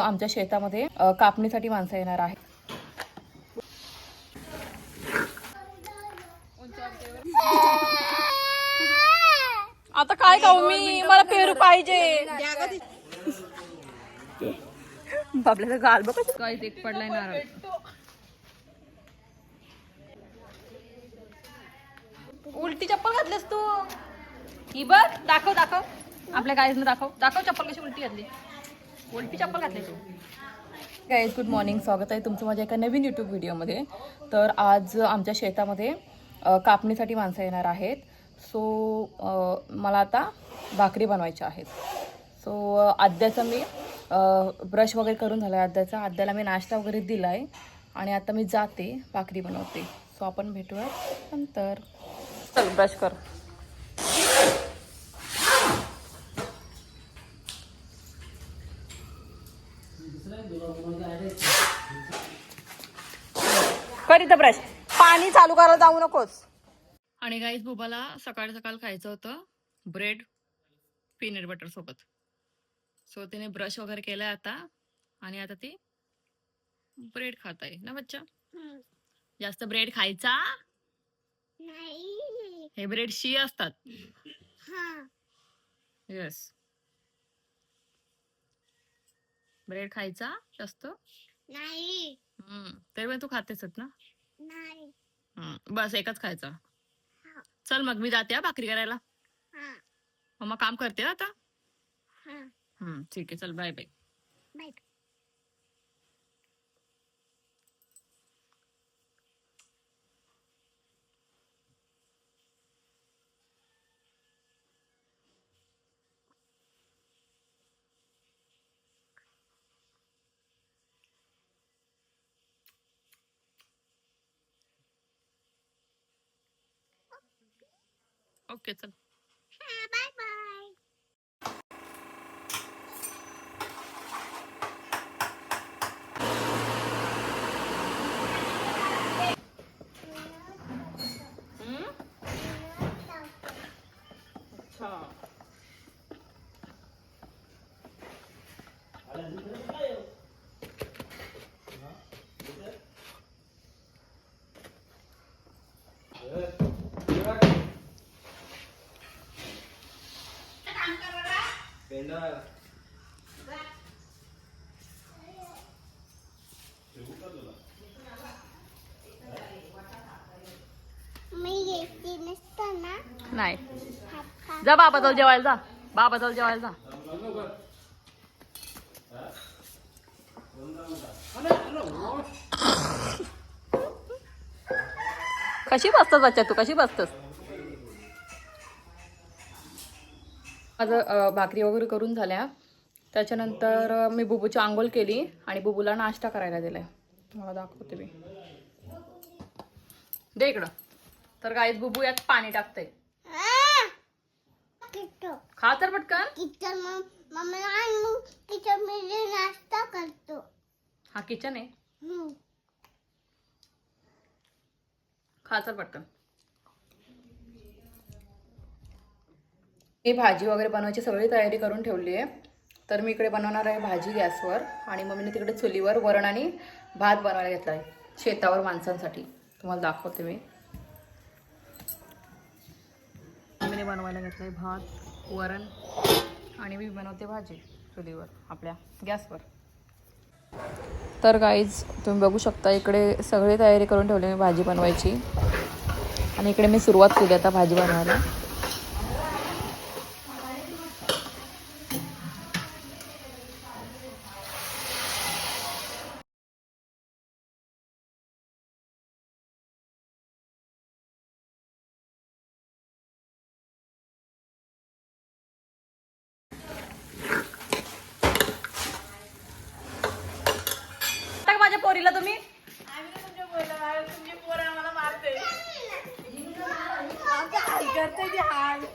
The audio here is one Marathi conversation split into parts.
आमच्या शेतामध्ये कापणीसाठी माणसं येणार आहे. आता काय खाऊ मी, मला पेरू पाहिजे. बाबल्याचा गाल बघ काय एक पडलाय नारळ. उलटी चप्पल घातलीस तू. ही बघ, दाखव दाखव आपल्या गाईजने, दाखव दाखव चप्पल कशी उलटी घातली. उलटी चप्पल घातली तू. गाईज गुड मॉर्निंग, स्वागत आहे तुमचं माझ्या एका नवीन यूट्यूब व्हिडिओमध्ये. तर आज आमच्या शेतामध्ये कापणीसाठी माणसं येणार आहेत. सो मला आता भाकरी बनवायच्या आहेत. सो आद्याचा मी ब्रश वगैरे करून झाला आहे. आद्याला मी नाश्ता वगैरे दिला आहे आणि आता मी जाते भाकरी बनवते. सो आपण भेटूया नंतर. चल ब्रश कर. कर इथं ब्रश. पाणी चालू करायला जाऊ नकोस. आणि गाईस बुबाला सकाळ सकाळ खायचं होतं ब्रेड पीनट बटर सोबत. सो तिने ब्रश वगैरे केलाय आता आणि आता ती ब्रेड खात आहे ना बच्चा. जास्त ब्रेड खायचा नाही, हे ब्रेड शी असतात. येस, ब्रेड खायचा जास्त नाही. तरी तू खातेस ना. नाही, बस एकच खायचा. चल मग मी जाते भाकरी करायला. मम्मा काम करते आता. ठीक आहे, चल बाय बाय. बाय. ओके चल. Bye bye. नाही, जा बाबा जवळ जेवायला जा. बाबा जवळ जेवायला जा. कशी बसतस बच्चा तू, कशी बसतस. माझं भाकरी वगैरे करून झाल्या. त्याच्यानंतर मी बुबूची आंघोळ केली आणि बुबूला नाश्ता करायला दिलाय. तुम्हाला दाखवते मी. दे इकडं. तर गाईस बुबू यात पाणी टाकते. खा तर पटकन. नाश्ता करतो. हा किचन आहे. खा तर पटकन. मी भाजी वगैरे बनवायची सगळी तयारी करून ठेवली आहे. तर मी इकडे बनवणार आहे भाजी गॅसवर आणि मम्मीने तिकडे चुलीवर वरण आणि भात बनवायला घेतला आहे शेतावर माणसांसाठी. तुम्हाला दाखवते मी. मम्मीने बनवायला घेतलं आहे भात वरण आणि मी बनवते भाजी चुलीवर आपल्या गॅसवर. तर गाईज तुम्ही बघू शकता इकडे सगळी तयारी करून ठेवली मी भाजी बनवायची आणि इकडे मी सुरुवात केली आता भाजी बनवायला. माझ्या पोरीला तुम्ही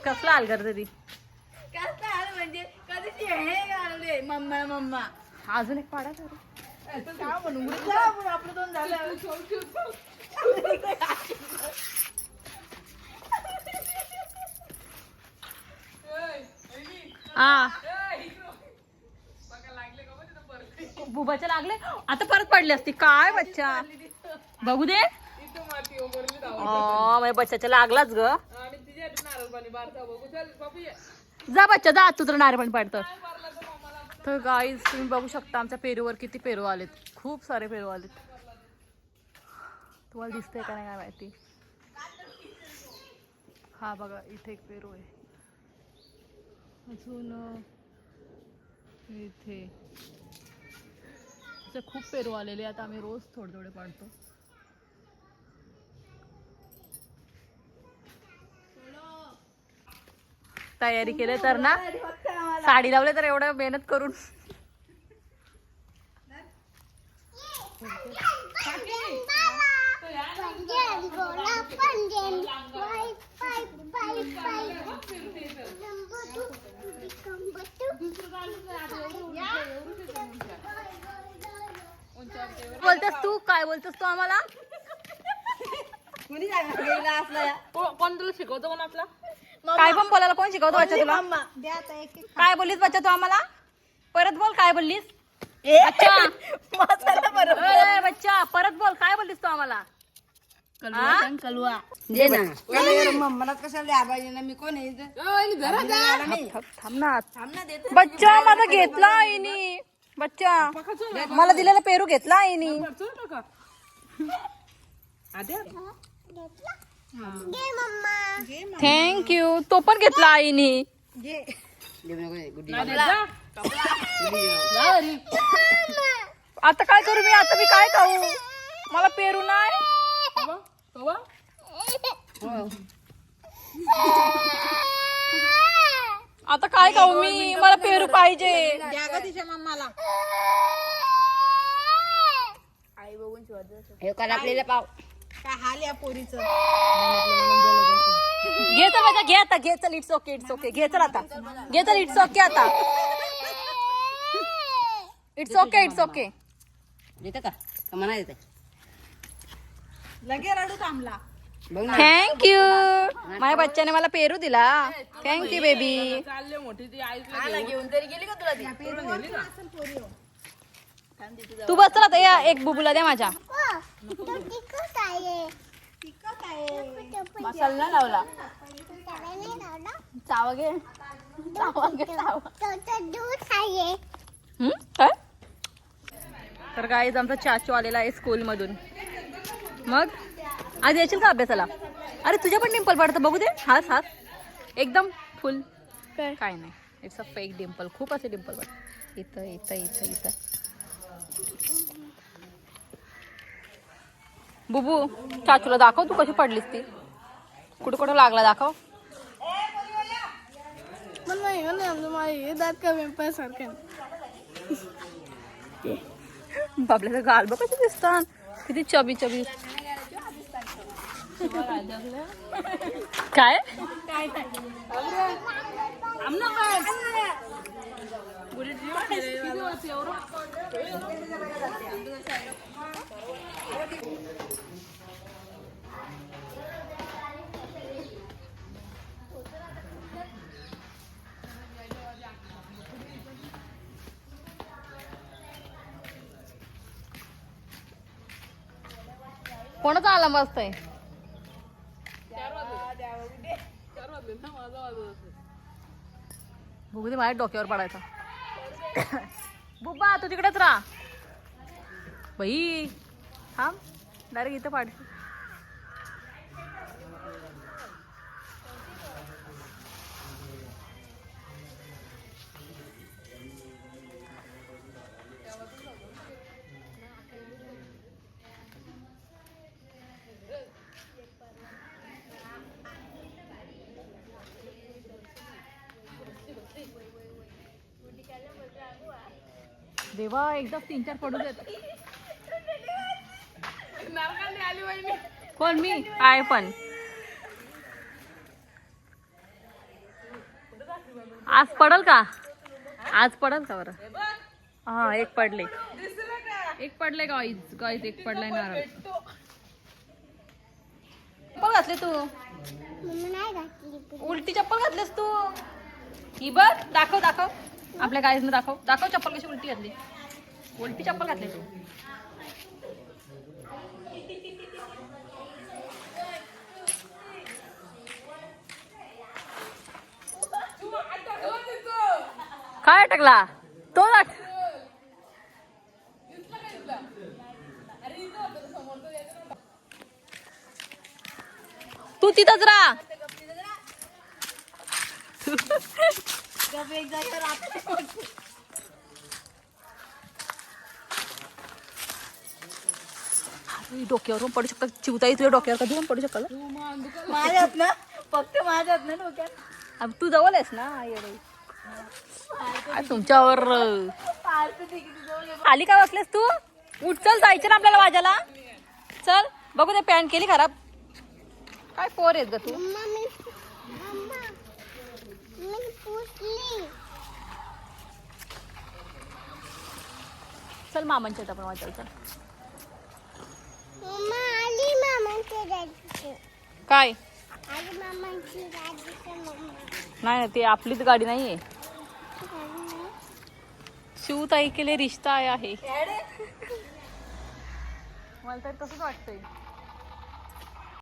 कसला हाल करते ती. कसला हाल म्हणजे कधी हे घालले मम्मा मम्मा. अजून एक पाडा आपलं दोन झालं. हा बुबाच्या लागले आता परत पडले असते काय बच्चा बघू दे माझ्या बच्चाच्या लागलाच ग जा बच्चा जा तुझं नारे पण पडतं तर गाईज तुम्ही बघू शकता आमच्या पेरूवर किती पेरू आलेत खूप सारे पेरू आलेत तुम्हाला दिसतंय का नाही काय माहिती हा बघा इथे एक पेरू आहे अजून इथे खूप पेरू आलेले आता आम्ही रोज थोडे थोडे पाडतो तयारी केली तर ना साडी लावले तर एवढं मेहनत करून बोलतेस तू काय बोलतेस तू आम्हाला कोण तुला शिकवतो कोण आपला काय पण बोलायला कोण शिकवतो बच्चा तुला काय बोललीस बच्चा तू आम्हाला परत बोल काय बोललीस बच्चा परत बोल काय बोललीस तू आम्हाला बच्चा माझा घेतला आईनी बच्चा मला दिलेला पेरू घेतला आईनी थँक्यू तो पण घेतला आईनी आता काय करू मी आता मी काय खाऊ मला पेरू नाही आता काय खाऊ मी मला पेरू पाहिजे मम्माला आई बघून आपल्याला पाव काय हाल या पोरीचं घे तर बघा घे आता घे चल इट्स ओके घे चल आता घे चल इट्स ओके आता इट्स ओके देते का म्हणा देते लगे रडू थांबला थँक्यू माझ्या बच्चाने मला पेरू दिला थँक्यू बेबी घेऊन तरी गेली का तुला तू बस आता या एक बुबुला द्या माझ्या मसाला नाही लावला चावा घे काय तर गाईज आमचा चाचू आलेला आहे स्कूल मधून मग आज येशील का अभ्यासाला अरे तुझ्या पण डिंपल पडतं बघू दे हास एकदम फुल काय नाही इट्स अ फेक डिंपल खूप असे डिंपल पडत इथं इथं इथं इथं बुबू चाचूला दाखव तू कशी पडलीस ती कुठे कुठे लागला दाखव बाबल्याचं गाल बघ कसे दिसतात किती चबी काय कोणाचा आला मस्त आहे बघू दे माझ्या डोक्यावर पडायचा बुब्बा तू तिकडेच राहा बाई थांब डायरेक्ट इथं पाड देवा एकदा 3-4 पडू देत कोण मी काय पण आज पडल का बरं हा एक पडले गाईज एक पडलाय नारळ चप्पल घातले तू उलटी चप्पल घातलीस तू ही बघ दाखव आपल्या गाईजने दाखव चप्पल कशी उलटी घातली उलटी चप्पल घातली तू. काय अटकला तो तू तिथंच राहा. डोक्यावरून पडू शकतात. चिवताई तुझ्या डोक्यावर कधी पण पडू शकल. माझ्यात ना फक्त माझ्यात ना डोक्यात. अब तू जवळ आहेस ना. तुमच्यावर खाली का बसलेस तू. उठ चल जायचं ना आपल्याला वाजायला. चल बघू ते पॅन्ट केली खराब. काय पोर आहेत ग तू. चल मामांच्या इथं आपण वाजायला चल. काय नाही ते आपलीच गाडी नाहीये. शिवताई के लिए रिश्ता आया है. मला तर तसंच वाटतंय.